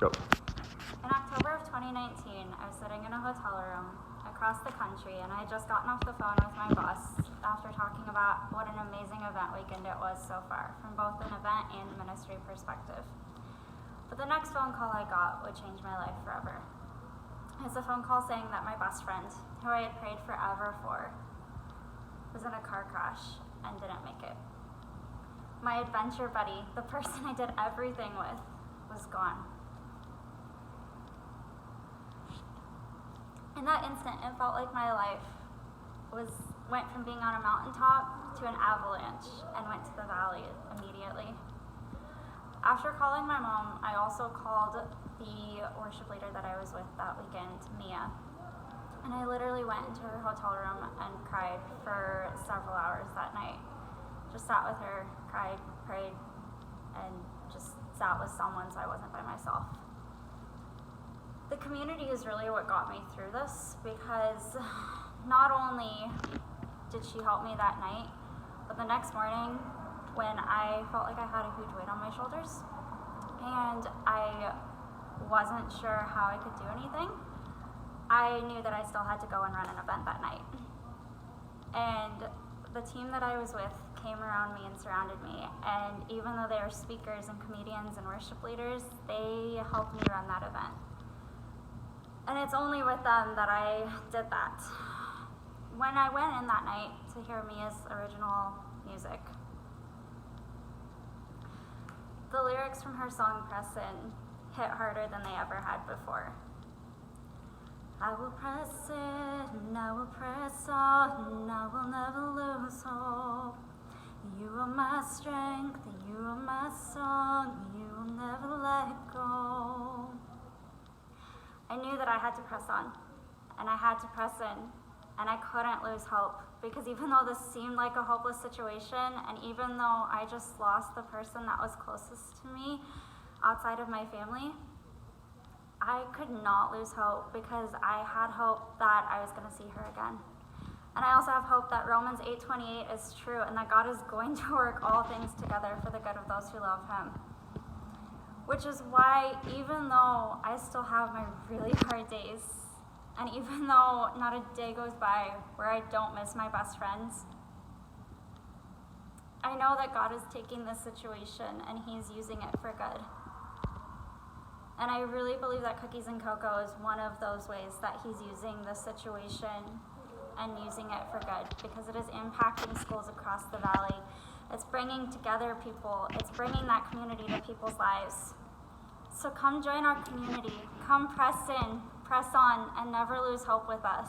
Go. In October of 2019, I was sitting in a hotel room across the country, and I had just gotten off the phone with my boss after talking about what an amazing event weekend it was so far, from both an event and ministry perspective. But the next phone call I got would change my life forever. It's a phone call saying that my best friend, who I had prayed forever for, was in a car crash and didn't make it. My adventure buddy, the person I did everything with, was gone. In that instant, it felt like my life went from being on a mountaintop to an avalanche and went to the valley immediately. After calling my mom, I also called the worship leader that I was with that weekend, Mia. And I literally went into her hotel room and cried for several hours that night. Just sat with her, cried, prayed, and just sat with someone so I wasn't by myself. The community is really what got me through this, because not only did she help me that night, but the next morning when I felt like I had a huge weight on my shoulders and I wasn't sure how I could do anything, I knew that I still had to go and run an event that night. And the team that I was with came around me and surrounded me, and even though they were speakers and comedians and worship leaders, they helped me run that event. And it's only with them that I did that. When I went in that night to hear Mia's original music, the lyrics from her song Press In hit harder than they ever had before. I will press in, I will press on, I will never lose hope. You are my strength, you are my song, you will never let go. I knew that I had to press on, and I had to press in, and I couldn't lose hope, because even though this seemed like a hopeless situation, and even though I just lost the person that was closest to me outside of my family, I could not lose hope, because I had hope that I was going to see her again. And I also have hope that Romans 8:28 is true, and that God is going to work all things together for the good of those who love him. Which is why, even though I still have my really hard days, and even though not a day goes by where I don't miss my best friends, I know that God is taking this situation and he's using it for good. And I really believe that Cookies and Cocoa is one of those ways that he's using this situation and using it for good, because it is impacting schools across the valley. It's bringing together people. It's bringing that community to people's lives. So come join our community. Come press in, press on, and never lose hope with us.